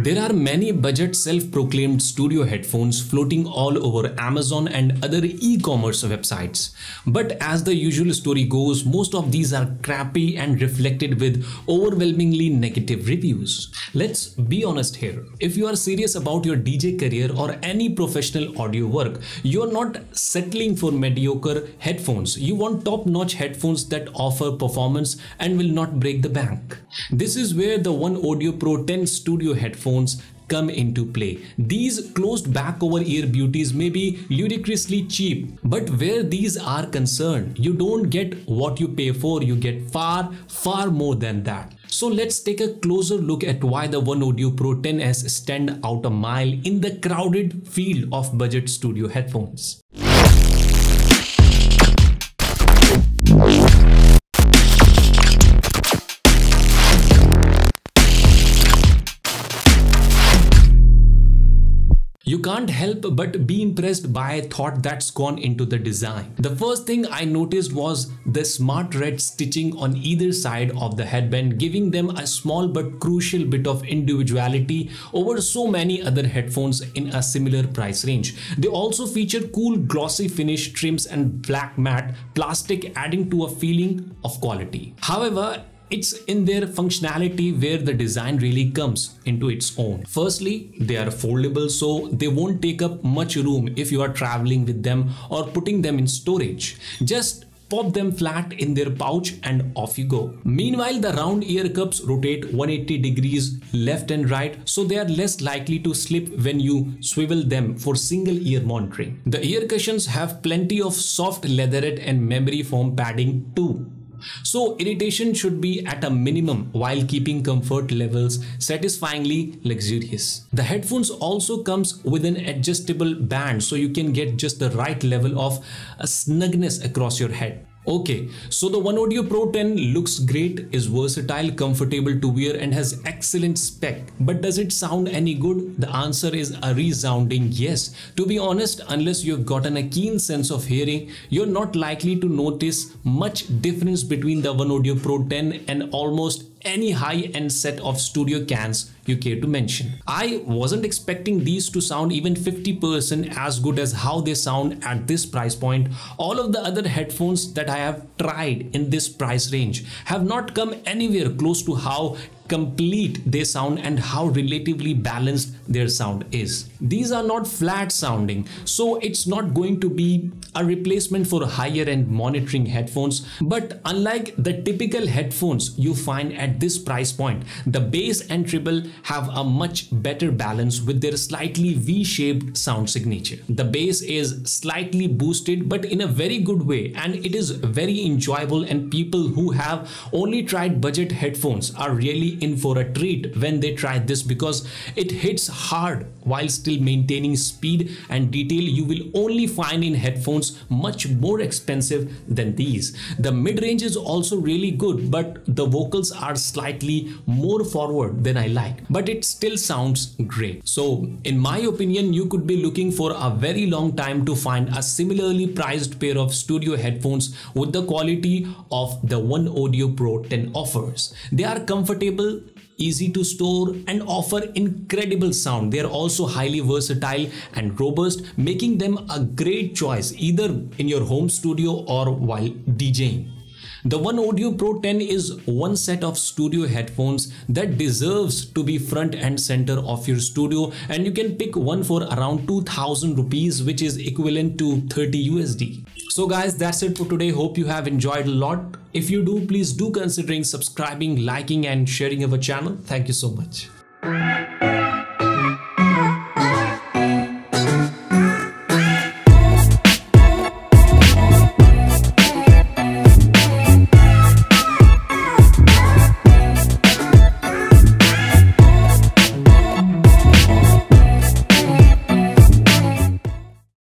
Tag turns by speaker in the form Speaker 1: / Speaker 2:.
Speaker 1: There are many budget self-proclaimed studio headphones floating all over Amazon and other e-commerce websites. But as the usual story goes, most of these are crappy and reflected with overwhelmingly negative reviews. Let's be honest here. If you are serious about your DJ career or any professional audio work, you are not settling for mediocre headphones. You want top-notch headphones that offer performance and will not break the bank. This is where the One Audio Pro 10 Studio headphones come into play. These closed back over ear beauties may be ludicrously cheap, but where these are concerned, you don't get what you pay for, you get far more than that. So let's take a closer look at why the One Audio Pro 10s stand out a mile in the crowded field of budget studio headphones. You can't help but be impressed by a thought that's gone into the design. The first thing I noticed was the smart red stitching on either side of the headband, giving them a small but crucial bit of individuality over so many other headphones in a similar price range. They also feature cool glossy finish trims and black matte plastic, adding to a feeling of quality. However, it's in their functionality where the design really comes into its own. Firstly, they are foldable, so they won't take up much room if you are traveling with them or putting them in storage. Just pop them flat in their pouch and off you go. Meanwhile, the round ear cups rotate 180 degrees left and right, so they are less likely to slip when you swivel them for single ear monitoring. The ear cushions have plenty of soft leatherette and memory foam padding too. So irritation should be at a minimum while keeping comfort levels satisfyingly luxurious. The headphones also comes with an adjustable band, so you can get just the right level of snugness across your head. Okay, so the One Audio Pro 10 looks great, is versatile, comfortable to wear and has excellent spec. But does it sound any good? The answer is a resounding yes. To be honest, unless you've gotten a keen sense of hearing, you're not likely to notice much difference between the One Audio Pro 10 and almost any high-end set of studio cans you care to mention. I wasn't expecting these to sound even 50% as good as how they sound at this price point. All of the other headphones that I have tried in this price range have not come anywhere close to how complete they sound and how relatively balanced their sound is. These are not flat sounding, so it's not going to be a replacement for higher end monitoring headphones. But unlike the typical headphones you find at this price point, the bass and treble have a much better balance with their slightly V-shaped sound signature. The bass is slightly boosted but in a very good way, and it is very enjoyable, and people who have only tried budget headphones are really in for a treat when they try this, because it hits hard while still maintaining speed and detail you will only find in headphones much more expensive than these. The mid-range is also really good, but the vocals are slightly more forward than I like, but it still sounds great. So in my opinion, you could be looking for a very long time to find a similarly priced pair of studio headphones with the quality of the One Audio Pro 10 offers. They are comfortable, easy to store, and offer incredible sound. They are also highly versatile and robust, making them a great choice either in your home studio or while DJing. The One Audio Pro 10 is one set of studio headphones that deserves to be front and center of your studio, and you can pick one for around 2000 rupees, which is equivalent to 30 USD. So guys, that's it for today. Hope you have enjoyed a lot. If you do, please do considering subscribing, liking and sharing our channel. Thank you so much.